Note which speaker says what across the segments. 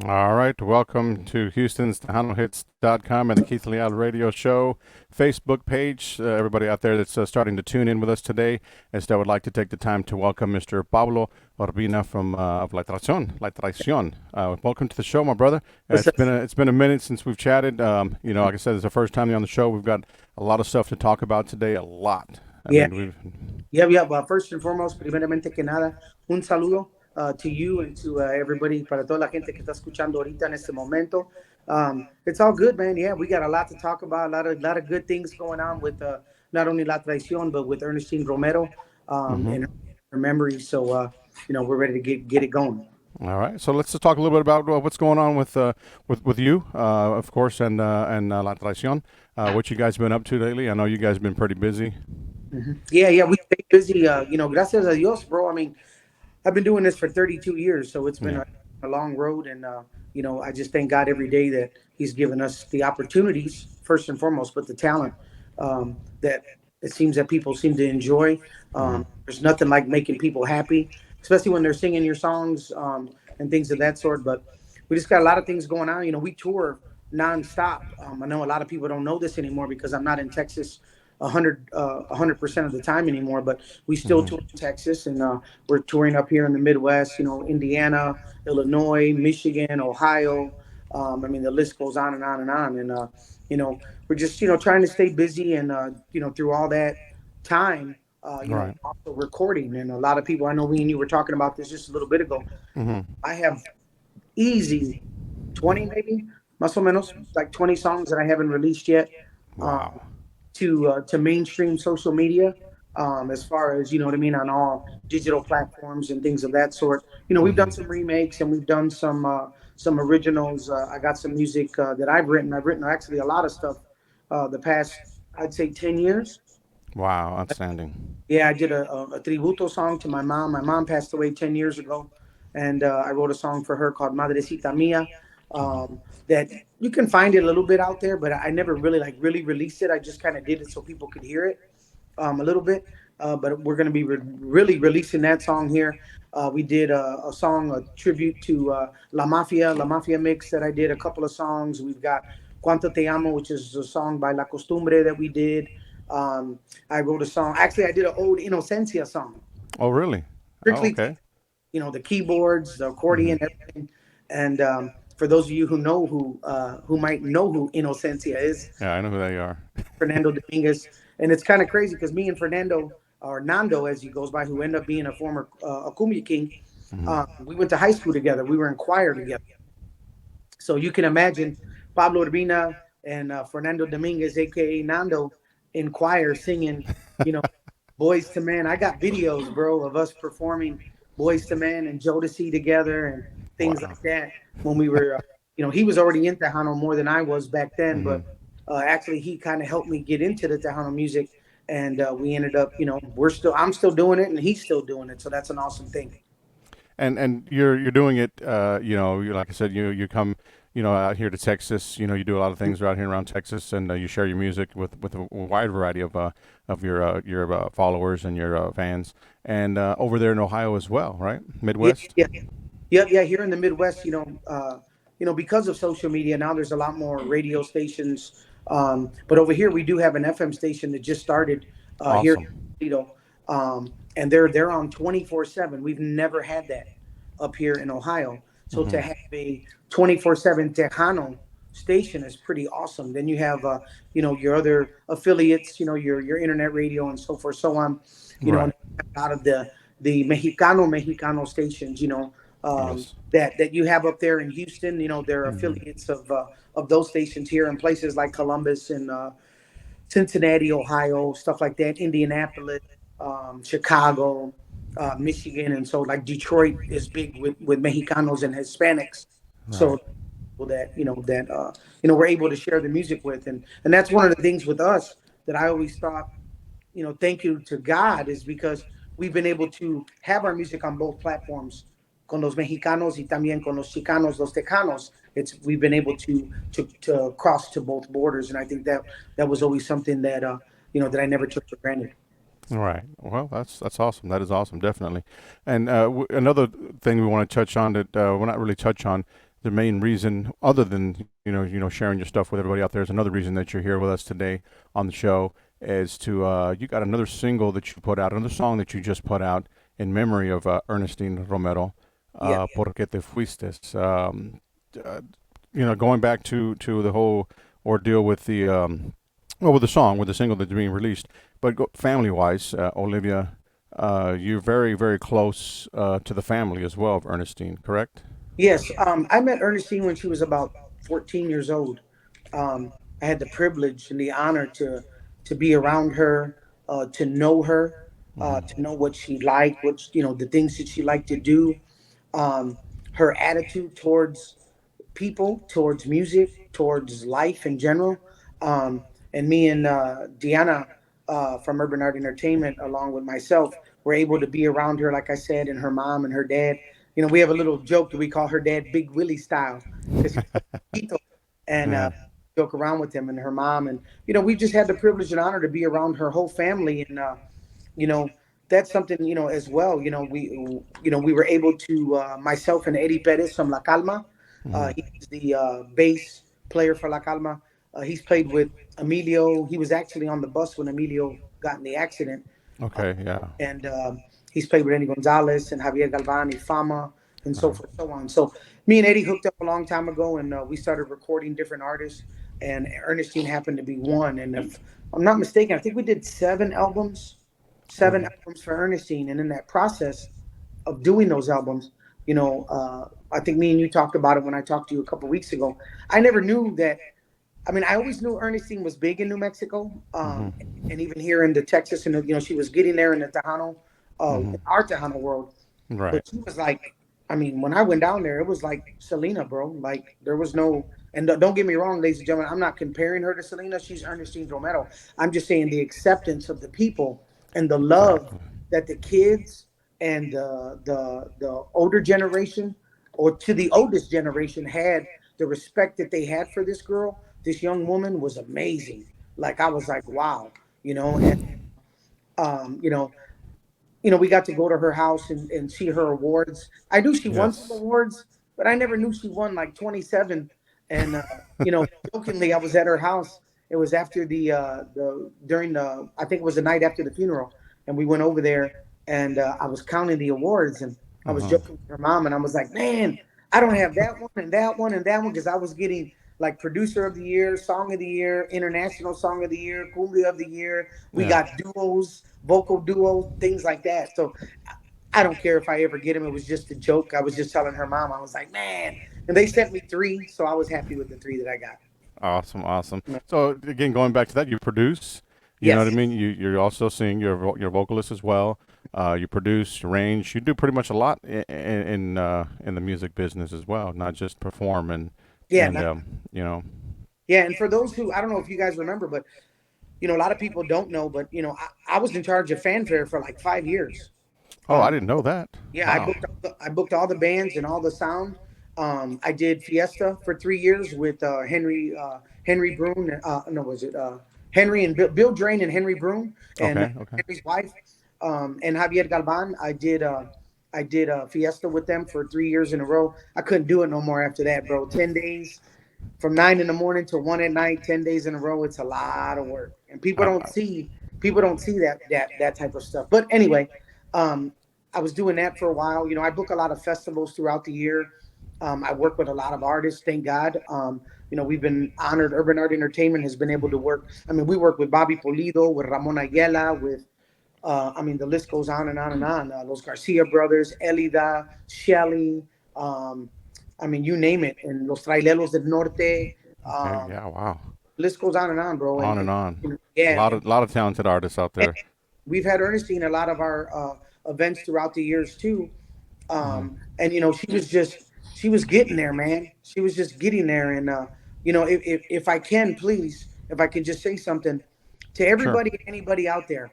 Speaker 1: All right, welcome to Houston's TejanoHits.com and the Keith Leal Radio Show Facebook page. Everybody out there that's starting to tune in with us today, I would like to take the time to welcome Mr. Pablo Urbina from of La Traizion. Welcome to the show, my brother.
Speaker 2: What's up?
Speaker 1: It's been a minute since we've chatted. Like I said, it's the first time you're on the show. We've got a lot of stuff to talk about today. A lot. I
Speaker 2: Yeah,
Speaker 1: mean, we've
Speaker 2: yeah. First and foremost, primeramente que nada, un saludo to you and to everybody, para toda la gente que está escuchando ahorita en este momento. It's all good, man. Yeah, we got a lot to talk about, a lot of good things going on with not only La Traición, but with Ernestine Romero and her memory. So, we're ready to get it going.
Speaker 1: All right, so let's just talk a little bit about what's going on with you, of course, and La Traición. What you guys been up to lately? I know you guys been pretty busy.
Speaker 2: Yeah. We stay busy. Gracias a Dios, bro. I mean, I've been doing this for 32 years, so it's been
Speaker 1: Yeah.
Speaker 2: a long road, and I just thank God every day that He's given us the opportunities first and foremost, but the talent that it seems that people seem to enjoy. There's nothing like making people happy, especially when they're singing your songs and things of that sort. But we just got a lot of things going on. We tour nonstop. I know a lot of people don't know this anymore because I'm not in Texas 100% of the time anymore, but we still tour in Texas, and we're touring up here in the Midwest. Indiana, Illinois, Michigan, Ohio. I mean, the list goes on and on and on. And you know, we're just trying to stay busy, and through all that time,
Speaker 1: Right.
Speaker 2: also recording. And a lot of people, I know we and you were talking about this just a little bit ago. I have easy 20, maybe, más o menos, like 20 songs that I haven't released yet.
Speaker 1: Wow.
Speaker 2: To mainstream social media, as far as what I mean, on all digital platforms and things of that sort. We've done some remakes, and we've done some originals. I got some music that I've written. I've written actually a lot of stuff the past, I'd say, 10 years.
Speaker 1: Wow. Outstanding.
Speaker 2: Yeah, I did a tributo song to my mom. My mom passed away 10 years ago, and I wrote a song for her called Madrecita Mia. That you can find it a little bit out there, but I never really really released it. I just kind of did it so people could hear it a little bit. But we're going to be really releasing that song here. We did a song, a tribute to La Mafia mix that I did, a couple of songs. We've got Cuánto Te Amo, which is a song by La Costumbre that we did. I wrote a song. Actually, I did an old Inocencia song,
Speaker 1: Oh, really? Oh,
Speaker 2: strictly,
Speaker 1: okay.
Speaker 2: the keyboards, the accordion, everything. And for those of you who might know who Inocencia is,
Speaker 1: Yeah, I know who they are.
Speaker 2: Fernando Dominguez. And it's kind of crazy because me and Fernando, or Nando as he goes by, who ended up being a former Cumbia King, we went to high school together. We were in choir together. So you can imagine Pablo Urbina and Fernando Dominguez, aka Nando, in choir singing, you know, Boys to Men. I got videos, bro, of us performing Boys to Men and Jodeci together and things
Speaker 1: Wow.
Speaker 2: like that when we were, he was already in Tejano more than I was back then, but actually he kind of helped me get into the Tejano music, and we ended up, I'm still doing it, and he's still doing it, so that's an awesome thing.
Speaker 1: And you're doing it. You like I said, you come, out here to Texas. You do a lot of things right here around Texas, and you share your music with a wide variety of your followers and your fans, and over there in Ohio as well, right?
Speaker 2: Yeah,
Speaker 1: Midwest.
Speaker 2: yeah, yeah. Here in the Midwest, because of social media now, there's a lot more radio stations. But over here, we do have an FM station that just started here
Speaker 1: Awesome.
Speaker 2: in Toledo, and they're on 24/7. We've never had that up here in Ohio. So to have a 24/7 Tejano station is pretty awesome. Then you have your other affiliates, your internet radio and so forth, so on. And
Speaker 1: Right.
Speaker 2: a lot of the Mexicano stations,
Speaker 1: Yes.
Speaker 2: that you have up there in Houston. They're affiliates of those stations here in places like Columbus and Cincinnati, Ohio, stuff like that, Indianapolis, Chicago, Michigan, and so like Detroit is big with Mexicanos and Hispanics.
Speaker 1: Right.
Speaker 2: So that we're able to share the music with, and that's one of the things with us that I always thought, thank you to God, is because we've been able to have our music on both platforms, con los mexicanos y también con los chicanos, los tejanos. We've been able to cross to both borders, and I think that was always something that that I never took for granted.
Speaker 1: Right. Well, that's awesome. That is awesome, definitely. And another thing we want to touch on that we're not really touch on the main reason, other than sharing your stuff with everybody out there, is another reason that you're here with us today on the show, is to you got another single that you put out, another song that you just put out in memory of Ernestine Romero,
Speaker 2: Yeah.
Speaker 1: Porque te fuiste. Uh, going back to the whole ordeal with the with the song, with the single that's being released, but family wise, Olivia, you're very very close to the family as well of Ernestine, correct?
Speaker 2: Yes. I met Ernestine when she was about 14 years old. I had the privilege and the honor to be around her, her, to know what she liked, the things that she liked to do, um, her attitude towards people, towards music, towards life in general. And me and Deanna from Urban Art Entertainment, along with myself, were able to be around her, like I said, and her mom and her dad. We have a little joke that we call her dad Big Willie style because he's and
Speaker 1: Yeah.
Speaker 2: joke around with him and her mom. And, we just had the privilege and honor to be around her whole family. And, you know, that's something, as well. We were able to, myself and Eddie Perez from La Calma.
Speaker 1: Hmm.
Speaker 2: He's the bass player for La Calma. He's played with Emilio. He was actually on the bus when Emilio got in the accident. Uh,
Speaker 1: Okay. Yeah.
Speaker 2: and he's played with Eddie Gonzalez and Javier Galvan, Fama, and so
Speaker 1: Uh,
Speaker 2: forth, so on. So me and Eddie hooked up a long time ago, and we started recording different artists. And Ernestine happened to be one. And if I'm not mistaken, I think we did seven albums for Ernestine. And in that process of doing those albums, I think me and you talked about it when I talked to you a couple weeks ago. I never knew that. I mean, I always knew Ernestine was big in New Mexico, and even here in the Texas, and she was getting there in the Tejano, in our Tejano world.
Speaker 1: right.
Speaker 2: But she was like, I mean, when I went down there, it was like Selena, bro. Like there was no, and don't get me wrong, ladies and gentlemen, I'm not comparing her to Selena. She's Ernestine Romero. I'm just saying the acceptance of the people and the love
Speaker 1: Exactly.
Speaker 2: that the kids and the older generation, or to the oldest generation, had, the respect that they had for this girl, this young woman, was amazing. Like I was like, wow, and um, you know, we got to go to her house and see her awards. I knew she won some
Speaker 1: Yes.
Speaker 2: awards, but I never knew she won like 27. And jokingly, I was at her house. It was after the during the I think it was the night after the funeral, and we went over there, and I was counting the awards, and I was
Speaker 1: Uh-huh.
Speaker 2: joking with her mom, and I was like, man, I don't have that one and that one and that one, because I was getting like producer of the year, song of the year, international song of the year, cumbia of the year. We
Speaker 1: Yeah.
Speaker 2: got duos, vocal duos, things like that. So I don't care if I ever get him. It was just a joke. I was just telling her mom. I was like, man, and they sent me three, so I was happy with the three that I got.
Speaker 1: Awesome. Awesome. So again, going back to that, you produce. You know what I
Speaker 2: Yes.
Speaker 1: mean. You also sing. You're a vocalist as well. You produce, arrange. You do pretty much a lot in the music business as well, not just perform
Speaker 2: Yeah.
Speaker 1: and you know.
Speaker 2: Yeah. And for those who, I don't know if you guys remember, but a lot of people don't know, but I was in charge of fanfare for like 5 years.
Speaker 1: Oh, I
Speaker 2: Um,
Speaker 1: didn't know that.
Speaker 2: Yeah,
Speaker 1: Wow.
Speaker 2: I booked all the bands and all the sound. I did Fiesta for 3 years with Henry Brune. No, was it Henry and Bill Drain and Henry Brune and
Speaker 1: Okay. Okay.
Speaker 2: Henry's wife, and Javier Galvan. I did Fiesta with them for 3 years in a row. I couldn't do it no more after that, bro. 10 days from 9 in the morning to 1 at night, 10 days in a row. It's a lot of work, and
Speaker 1: I, I,
Speaker 2: people don't see that type of stuff. But anyway, um, I was doing that for a while. I book a lot of festivals throughout the year. I work with a lot of artists, thank God. We've been honored. Urban Art Entertainment has been able to work. I mean, we work with Bobby Polido, with Ramon Ayala, with I mean, the list goes on and on and on. Los Garcia brothers, Elida, Shelly, um, I mean, you name it. And Los Traileros del Norte.
Speaker 1: okay.
Speaker 2: Um,
Speaker 1: Yeah. Wow.
Speaker 2: list goes on and on, bro.
Speaker 1: On
Speaker 2: And
Speaker 1: and on. A
Speaker 2: yeah,
Speaker 1: lot of talented artists out
Speaker 2: and
Speaker 1: there.
Speaker 2: we've had Ernestine at a lot of our events throughout the years too. And she was getting there, man. She was just getting there. And if I can, please, if I can just say something to
Speaker 1: Sure.
Speaker 2: everybody, anybody out there,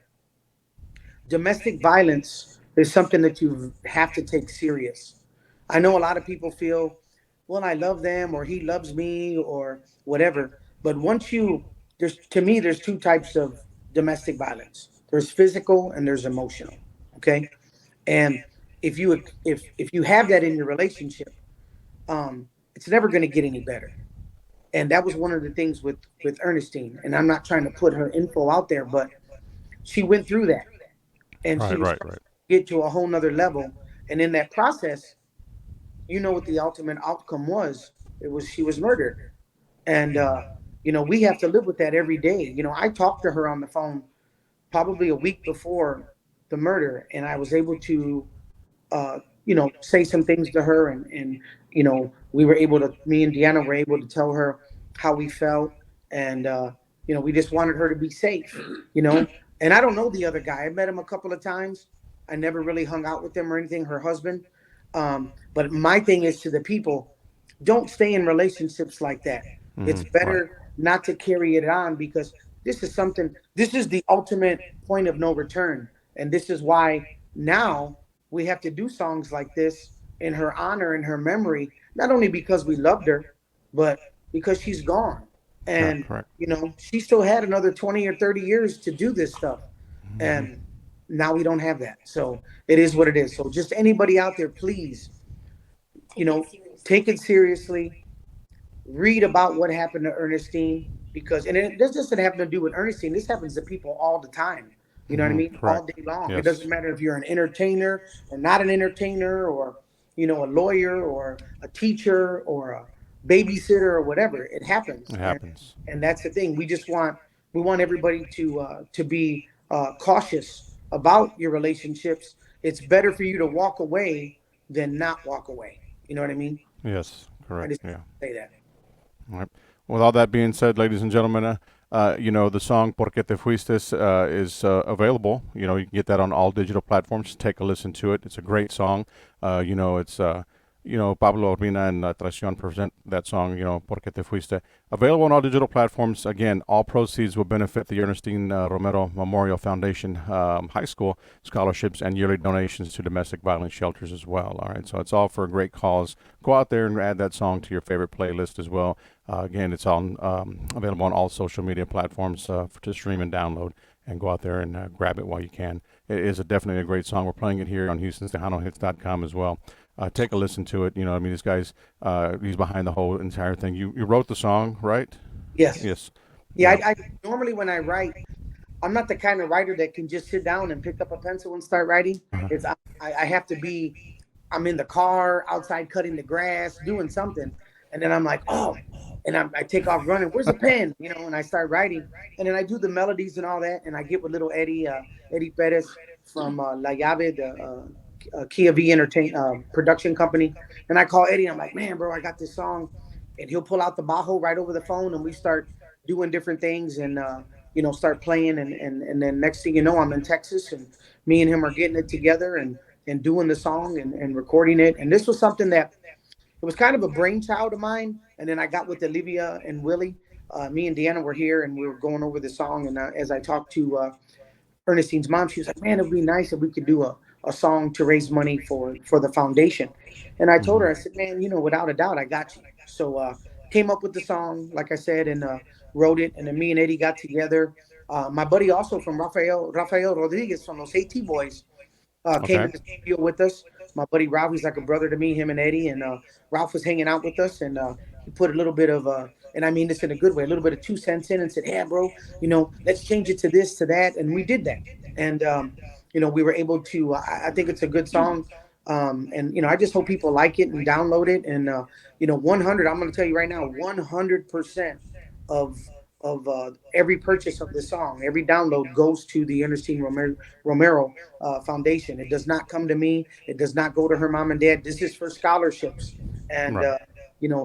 Speaker 2: domestic violence is something that you have to take serious. I know a lot of people feel, well, I love them, or he loves me, or whatever. But there's, to me, there's two types of domestic violence. There's physical and there's emotional. Okay. And if you have that in your relationship, it's never going to get any better. And that was one of the things with Ernestine. And I'm not trying to put her info out there, but she went through that, and she
Speaker 1: Right,
Speaker 2: was
Speaker 1: right,
Speaker 2: trying
Speaker 1: right.
Speaker 2: to get to a whole nother level. And in that process, you know what the ultimate outcome was? It was she was murdered. And we have to live with that every day. I talked to her on the phone probably a week before the murder, and I was able to say some things to her, and we were able to, me and Deanna were able to tell her how we felt, and we just wanted her to be safe, you know. And I don't know the other guy. I met him a couple of times. I never really hung out with him or anything. Her husband. But my thing is to the people: don't stay in relationships like that. It's
Speaker 1: Right.
Speaker 2: better not to carry it on, because this is something. This is the ultimate point of no return, and this is why now we have to do songs like this in her honor and her memory, not only because we loved her, but because she's gone.
Speaker 1: Yeah,
Speaker 2: And,
Speaker 1: correct.
Speaker 2: she still had another 20 or 30 years to do this stuff. And now we don't have that. So it is what it is. So just anybody out there, please, you know, take it seriously, read about what happened to Ernestine, because, and this doesn't have to do with Ernestine. This happens to people all the time. You know what I mean? All
Speaker 1: Correct.
Speaker 2: day long. It doesn't
Speaker 1: Yes,
Speaker 2: matter if you're an entertainer or not an entertainer, or a lawyer or a teacher or a babysitter or whatever. It happens,
Speaker 1: it
Speaker 2: and
Speaker 1: happens.
Speaker 2: that's the thing. We want everybody to be cautious about your relationships. It's better for you to walk away than not walk away. You know what I mean?
Speaker 1: Yes,
Speaker 2: I
Speaker 1: correct.
Speaker 2: just
Speaker 1: Yeah.
Speaker 2: say that.
Speaker 1: All right. With all that being said, ladies and gentlemen, the song "Porque Te Fuiste" is available. You can get that on all digital platforms. Take a listen to it. It's a great song. It's Pablo Urbina and Traizion present that song. "Porque Te Fuiste." Available on all digital platforms. Again, all proceeds will benefit the Ernestine Romero Memorial Foundation High School scholarships and yearly donations to domestic violence shelters as well. All right, so it's all for a great cause. Go out there and add that song to your favorite playlist as well. Again, it's on available on all social media platforms to stream and download. And go out there and grab it while you can. It is definitely a great song. We're playing it here on HoustonTejanoHits.com as well. Take a listen to it. I mean, this guy's he's behind the whole entire thing. You wrote the song, right?
Speaker 2: Yes.
Speaker 1: Yes.
Speaker 2: Yeah.
Speaker 1: Yeah.
Speaker 2: I normally, when I write, I'm not the kind of writer that can just sit down and pick up a pencil and start writing. It's I have to be. I'm in the car, outside cutting the grass, doing something, and then I'm like, oh, and I take off running. Where's the pen? And I start writing, and then I do the melodies and all that, and I get with little Eddie Perez from La Llave, the Kia V Entertain production company, and I call Eddie. I'm like, man, bro, I got this song, and he'll pull out the bajo right over the phone, and we start doing different things, and start playing, and then next thing you know, I'm in Texas, and me and him are getting it together, and doing the song, and recording it. And this was something that it was kind of a brainchild of mine. And then I got with Olivia and Willie. Me and Deanna were here, and we were going over the song. And as I talked to Ernestine's mom, she was like, "Man, it would be nice if we could do a song to raise money for the foundation." And I told her, I said, "Man, without a doubt, I got you." So came up with the song, like I said, and wrote it. And then me and Eddie got together. My buddy also from Rafael Rodriguez from those AT Boys came
Speaker 1: Okay.
Speaker 2: in the studio with us. My buddy Ralph, he's like a brother to me, him and Eddie. And Ralph was hanging out with us, and he put a little bit of, and I mean this in a good way, a little bit of 2 cents in, and said, "Yeah, bro, let's change it to this, to that." And we did that. And, we were able to, I think it's a good song. And, I just hope people like it and download it. And, 100, I'm going to tell you right now, 100% of every purchase of the song, every download goes to the Ernestine Romero Foundation. It does not come to me. It does not go to her mom and dad. This is for scholarships. And,
Speaker 1: Right.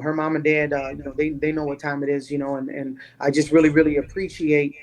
Speaker 2: her mom and dad, they know what time it is, and I just really, really appreciate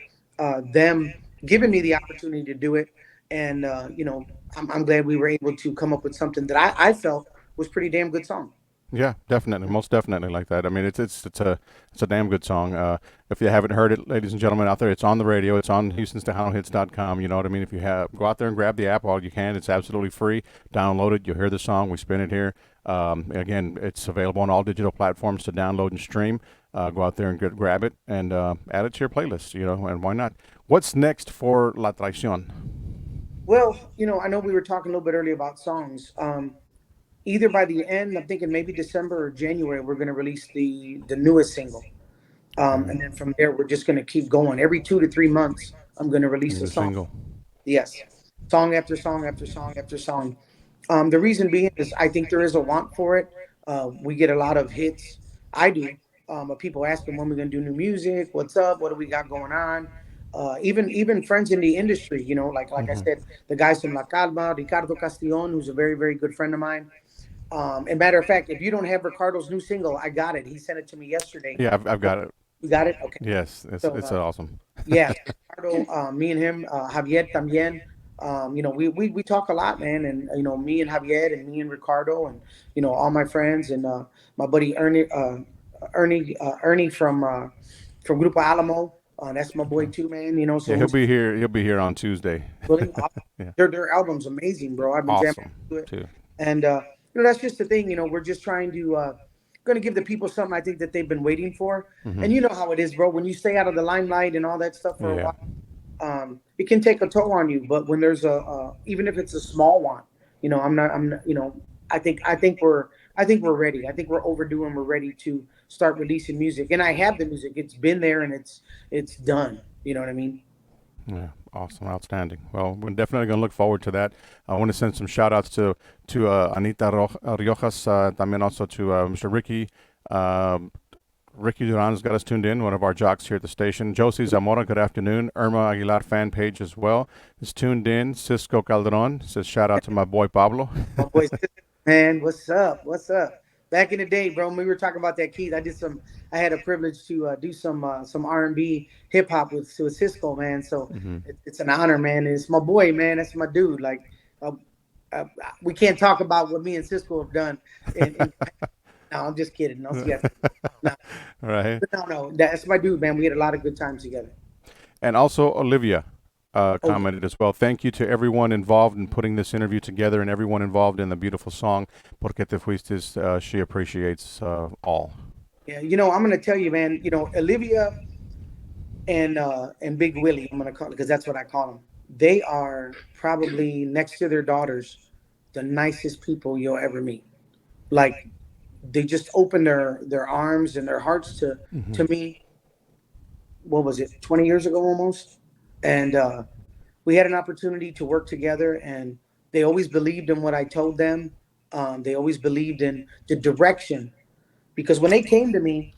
Speaker 2: them giving me the opportunity to do it. And, I'm glad we were able to come up with something that I felt was pretty damn good song.
Speaker 1: Yeah, definitely, most definitely like that. I mean, it's a damn good song. If you haven't heard it, ladies and gentlemen out there, it's on the radio. It's on HoustonTejanoHits.com. You know what I mean? If you have go out there and grab the app while you can, it's absolutely free. Download it. You'll hear the song. We spin it here. Again, it's available on all digital platforms to download and stream. Go out there and grab it and add it to your playlist. And why not? What's next for La Traición?
Speaker 2: Well, I know we were talking a little bit earlier about songs. either by the end, I'm thinking maybe December or January, we're going to release the newest single. And then from there, we're just going to keep going. Every 2 to 3 months, I'm going to
Speaker 1: A
Speaker 2: release a
Speaker 1: new
Speaker 2: song.
Speaker 1: single.
Speaker 2: Yes, song after song after song after song. The reason being is I think there is a want for it. We get a lot of hits. I do. But people asking when we're gonna do new music, what's up, what do we got going on? Even friends in the industry, like I said, the guys from La Calma, Ricardo Castillon, who's a very very good friend of mine. And matter of fact, if you don't have Ricardo's new single, I got it. He sent it to me yesterday.
Speaker 1: Yeah, I've got it.
Speaker 2: You got it? Okay.
Speaker 1: Yes,
Speaker 2: So
Speaker 1: it's awesome.
Speaker 2: yeah, Ricardo, me and him, Javier también. We talk a lot, man, and me and Javier and me and Ricardo and all my friends and my buddy Ernie from Grupo Alamo. That's my boy
Speaker 1: Okay.
Speaker 2: too, man.
Speaker 1: Yeah,
Speaker 2: So we're
Speaker 1: he'll be here on Tuesday.
Speaker 2: really
Speaker 1: Yeah,
Speaker 2: their album's amazing, bro. I've been jamming
Speaker 1: awesome
Speaker 2: to it,
Speaker 1: too.
Speaker 2: and that's just the thing. We're just trying to going to give the people something I think that they've been waiting for. And you know how it is, bro. When you stay out of the limelight and all that stuff for a
Speaker 1: Yeah.
Speaker 2: while, it can take a toll on you. But when there's even if it's a small one, I'm not, I think we're ready. I think we're overdue and we're ready to start releasing music. And I have the music. It's been there and it's done. You know what I mean?
Speaker 1: Yeah, awesome, outstanding. Well, we're definitely going to look forward to that. I want to send some shout outs to Anita Riojas, también also to Mr. Ricky. Um Ricky Duran's got us tuned in, one of our jocks here at the station. Josie Zamora, good afternoon. Irma Aguilar fan page as well is tuned in. Cisco Calderon says shout out to my boy Pablo.
Speaker 2: My boy, man, what's up? What's up? Back in the day, bro, when we were talking about that keys, I had a privilege to do some R&B hip hop with Cisco, man. So it's an honor, man. It's my boy, man. That's my dude. Like, uh, uh, we can't talk about what me and Cisco have done. No, I'm just kidding. No, yes, no,
Speaker 1: Right.
Speaker 2: but no. That's my dude, man. We had a lot of good times together.
Speaker 1: And also Olivia
Speaker 2: Oh,
Speaker 1: commented as well. Thank you to everyone involved in putting this interview together and everyone involved in the beautiful song Porque te fuiste. She appreciates all.
Speaker 2: yeah. I'm gonna tell you, man. Olivia and Big Willie, I'm gonna call it because that's what I call them. They are probably next to their daughters, the nicest people you'll ever meet. Like they just open their arms and their hearts to me. What was it, 20 years ago almost? And we had an opportunity to work together, and they always believed in what I told them. They always believed in the direction because when they came to me,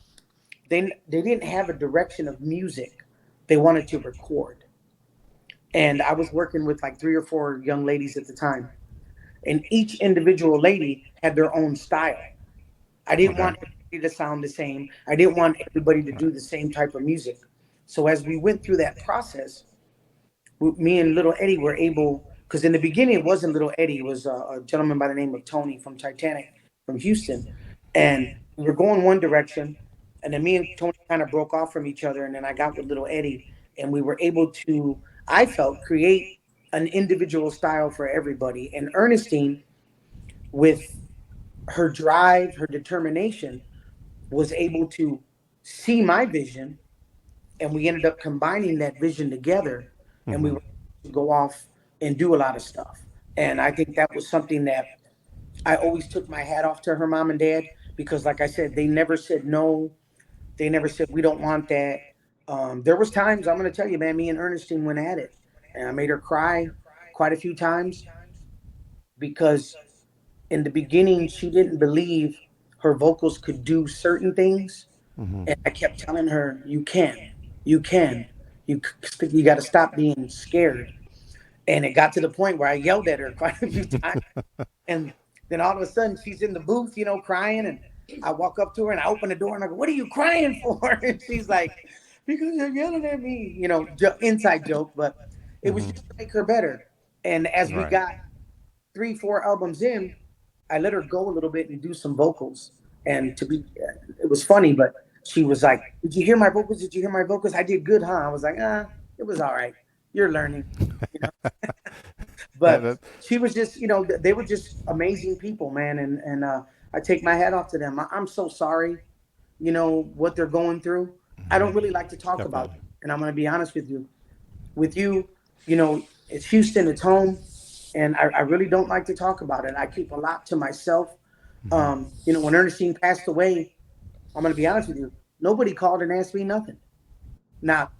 Speaker 2: they didn't have a direction of music. They wanted to record. And I was working with like three or four young ladies at the time, and each individual lady had their own style. I didn't
Speaker 1: Okay.
Speaker 2: want everybody to sound the same. I didn't want everybody to do the same type of music. So as we went through that process, me and Little Eddie were able, because in the beginning it wasn't Little Eddie, it was a gentleman by the name of Tony from Titanic from Houston, and we were going one direction, and then me and Tony kind of broke off from each other, and then I got with Little Eddie, and we were able to, I felt, create an individual style for everybody. And Ernestine, with her drive, her determination, was able to see my vision, and we ended up combining that vision together, and we
Speaker 1: Hmm.
Speaker 2: were able to go off and do a lot of stuff. And I think that was something that I always took my hat off to her mom and dad because, like I said, they never said no. They never said we don't want that. There was times I'm going to tell you, man. Me and Ernestine went at it, and I made her cry quite a few times because in the beginning she didn't believe her vocals could do certain things, and I kept telling her, "You can, you can, you you got to stop being scared." And it got to the point where I yelled at her quite a few times. And then all of a sudden she's in the booth, crying. And I walk up to her and I open the door and I go, "What are you crying for?" And she's like, "Because you're yelling at me," inside joke, but it was
Speaker 1: Hmm.
Speaker 2: just to make her better. And as we
Speaker 1: Right.
Speaker 2: got 3, 4 albums in, I let her go a little bit and do some vocals. And it was funny, but she was like, "Did you hear my vocals? Did you hear my vocals? I did good, huh?" I was like, it was all right. You're learning, you know.
Speaker 1: That,
Speaker 2: But
Speaker 1: that
Speaker 2: she was just, they were just amazing people, man. And I take my hat off to them. I'm so sorry, what they're going through. I don't really like to talk about
Speaker 1: definitely.
Speaker 2: it. And I'm going to be honest with you. With you, it's Houston, it's home. and I really don't like to talk about it. I keep a lot to myself.
Speaker 1: Hmm.
Speaker 2: When Ernestine passed away, I'm going to be honest with you. Nobody called and asked me nothing. Not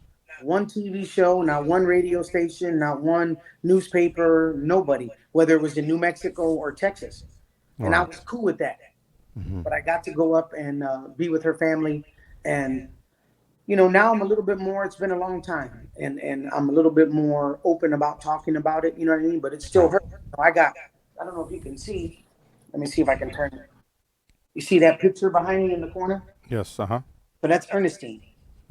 Speaker 2: one TV show, not one radio station, not one newspaper, nobody, whether it was in New Mexico or Texas. And I
Speaker 1: Right.
Speaker 2: was cool with that.
Speaker 1: Hmm.
Speaker 2: But I got to go up and be with her family. And, now I'm a little bit more, it's been a long time. And I'm a little bit more open about talking about it. You know what I mean? But it still
Speaker 1: Right.
Speaker 2: hurt. I don't know if you can see. Let me see if I can turn it. You see that picture behind me in the corner?
Speaker 1: Yes. Uh huh.
Speaker 2: So that's Ernestine.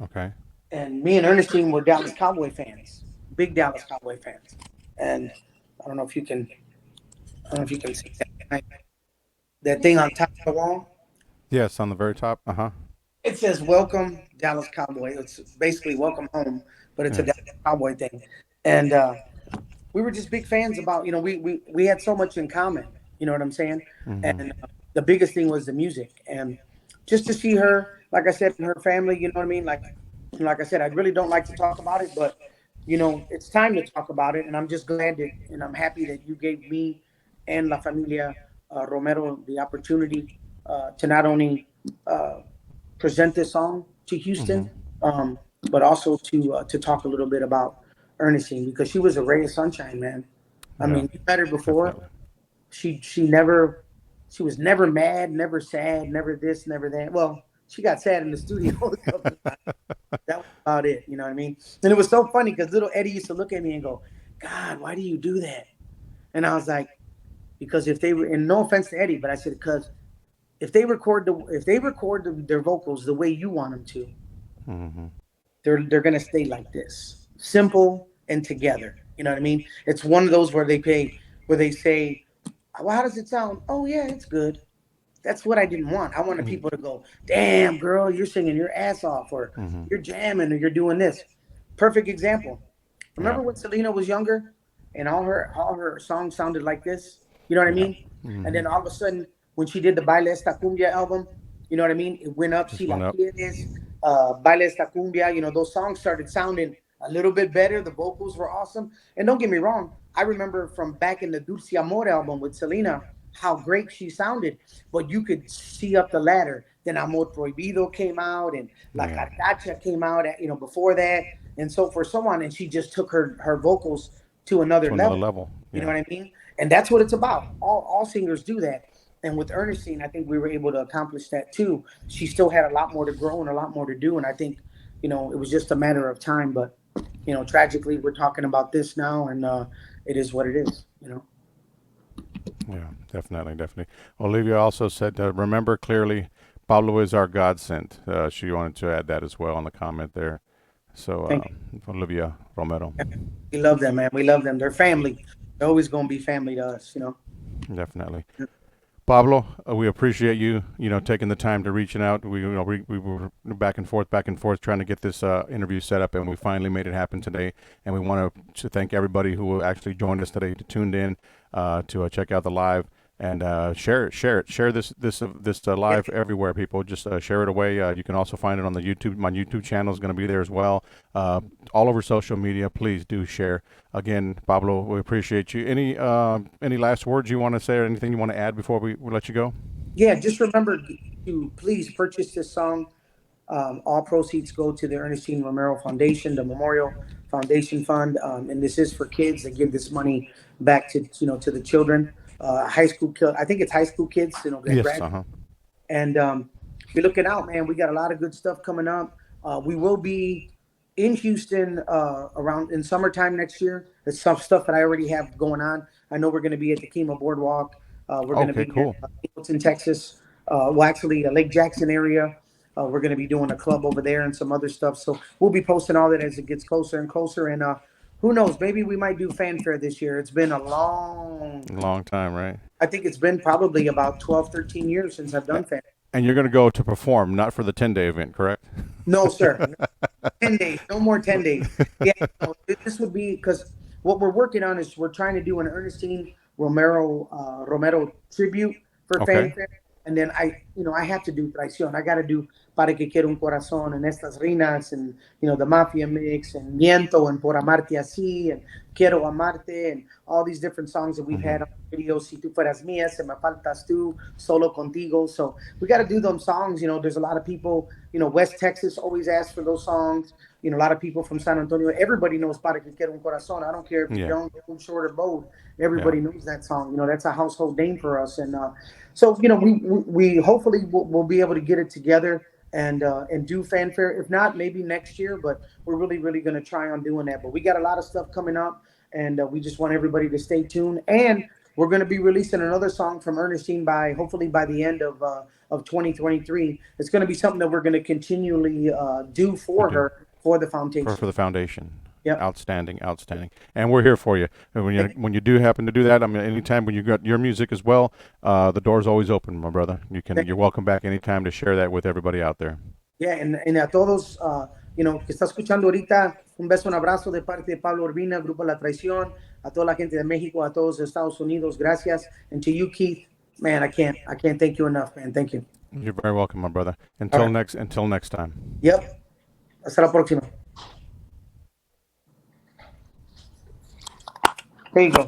Speaker 1: Okay.
Speaker 2: And me and Ernestine were Dallas Cowboy fans, big Dallas Cowboy fans. And I don't know if you can, I don't know if you can see that thing on top of the wall.
Speaker 1: Yes, on the very top. Uh huh.
Speaker 2: It says "Welcome Dallas Cowboy." It's basically "Welcome Home," but it's a
Speaker 1: Yeah.
Speaker 2: Dallas Cowboy thing. And we were just big fans about, we had so much in common. You know what I'm saying?
Speaker 1: Hmm.
Speaker 2: And the biggest thing was the music, and just to see her, like I said, and her family. You know what I mean? Like I said, I really don't like to talk about it, but it's time to talk about it, and I'm just glad that, and I'm happy that you gave me and La Familia Romero the opportunity to not only uh, present this song to
Speaker 1: Hmm.
Speaker 2: Houston, um, but also to talk a little bit about Ernestine, because she was a ray of sunshine, man. I
Speaker 1: Yeah.
Speaker 2: mean, you met her before.
Speaker 1: Definitely.
Speaker 2: She was never mad, never sad, never this, never that. Well, she got sad in the studio a couple of times. That was about it. You know what I mean? And it was so funny because little Eddie used to look at me and go, "God, why do you do that?" And I was like, "Because if they were," and no offense to Eddie, but I said, "Because if they record their vocals the way you want them to,
Speaker 1: Hmm.
Speaker 2: they're gonna stay like this, simple and together." You know what I mean? It's one of those where they say, "Well, how does it sound?" "Oh yeah, it's good." That's what I didn't want. I wanted people to go, "Damn, girl, you're singing your ass off," or
Speaker 1: Hmm.
Speaker 2: "You're jamming," or "You're doing this." Perfect example.
Speaker 1: Yeah.
Speaker 2: Remember when Selena was younger and all her songs sounded like this? You know what I
Speaker 1: Yeah.
Speaker 2: mean? And
Speaker 1: Hmm.
Speaker 2: then all of a sudden, when she did the Baile Esta Cumbia album, you know what I mean? It went up. Si
Speaker 1: Just
Speaker 2: la
Speaker 1: went up.
Speaker 2: quieres, Baile Esta Cumbia. Those songs started sounding a little bit better. The vocals were awesome. And don't get me wrong, I remember from back in the Dulce Amor album with Selena how great she sounded, but you could see up the ladder. Then Amor Prohibido came out, and La
Speaker 1: Yeah.
Speaker 2: Carcacha came out, before that, and so forth, so on. And she just took her vocals to another
Speaker 1: To another
Speaker 2: level.
Speaker 1: level.
Speaker 2: You know
Speaker 1: Yeah.
Speaker 2: what I mean? And that's what it's about. All singers do that. And with Ernestine, I think we were able to accomplish that too. She still had a lot more to grow and a lot more to do. And I think, it was just a matter of time. But, tragically, we're talking about this now, and it is what it is.
Speaker 1: Yeah. Definitely. Definitely. Olivia also said, remember clearly, Pablo is our God sent. She wanted to add that as well in the comment there. So,
Speaker 2: Thank
Speaker 1: Olivia Romero.
Speaker 2: you. We love them, man. We love them. They're family. They're always going to be family to us.
Speaker 1: Definitely. Pablo, we appreciate you, taking the time to reaching out. We were back and forth trying to get this interview set up, and we finally made it happen today. And we want to thank everybody who actually joined us today, to tuned in, to check out the live, and share this
Speaker 2: Yeah.
Speaker 1: live everywhere. People just share it away. You can also find it on the YouTube. My YouTube channel is going to be there as well. All over social media. Please do share. Again, Pablo, we appreciate you. Any last words you want to say, or anything you want to add before we let you go?
Speaker 2: Yeah, just remember to please purchase this song. All proceeds go to the Ernestine Romero Foundation, the Memorial Foundation Fund, and this is for kids. They give this money back to the children, high school. I think it's high school kids, that
Speaker 1: Yes. Uh
Speaker 2: graduate.
Speaker 1: huh.
Speaker 2: And be looking out, man. We got a lot of good stuff coming up. We will be in Houston around in summertime next year. There's some stuff that I already have going on. I know we're going to be at the Kima Boardwalk. We're going to
Speaker 1: Okay.
Speaker 2: be at
Speaker 1: Cool.
Speaker 2: Hamilton, Texas. Well, actually, Lake Jackson area. We're going to be doing a club over there and some other stuff. So we'll be posting all that as it gets closer and closer. And who knows? Maybe we might do fanfare this year. It's been a long.
Speaker 1: Long time, right?
Speaker 2: I think it's been probably about 12, 13 years since I've
Speaker 1: A-
Speaker 2: done fanfare.
Speaker 1: And you're going to go to perform, not for the 10-day event, correct?
Speaker 2: No, sir. 10 days. No more 10 days. Yeah, no, this would be because what we're working on is we're trying to do an Ernestine Romero tribute for
Speaker 1: Okay.
Speaker 2: fanfare, and then I have to do Traizion. I got to do Para que quiera un corazón, and Estas Rinas, and the Mafia Mix, and Miento, and Por Amarte Así, and Quiero Amarte, and all these different songs that we've had on the radio. Si Tú Fueras Mía, Se Me Faltas Tú, Solo Contigo. So we got to do them songs. There's a lot of people, West Texas always asks for those songs. A lot of people from San Antonio, everybody knows Para que quiera un corazón. I don't care if you're young, old, short, or bold. Everybody knows that song. That's a household name for us. And so, we hopefully we'll be able to get it together and do fanfare. If not, maybe next year, but we're really, really going to try on doing that. But we got a lot of stuff coming up, and we just want everybody to stay tuned. And we're going to be releasing another song from Ernestine hopefully by the end of 2023. It's going to be something that we're going to continually do for her, for the foundation.
Speaker 1: For the foundation.
Speaker 2: Yep.
Speaker 1: Outstanding. And we're here for you. And when you do happen to do that, I mean, anytime when you got your music as well, the door's always open, my brother. You're welcome back anytime to share that with everybody out there.
Speaker 2: Yeah, and a todos, que está escuchando ahorita, un beso, un abrazo de parte de Pablo Urbina, Grupo La Traición, a toda la gente de México, a todos de Estados Unidos, gracias. And to you, Keith, man, I can't thank you enough, man. Thank you.
Speaker 1: You're very welcome, my brother. Until next time.
Speaker 2: Yep. Hasta la próxima. There you go.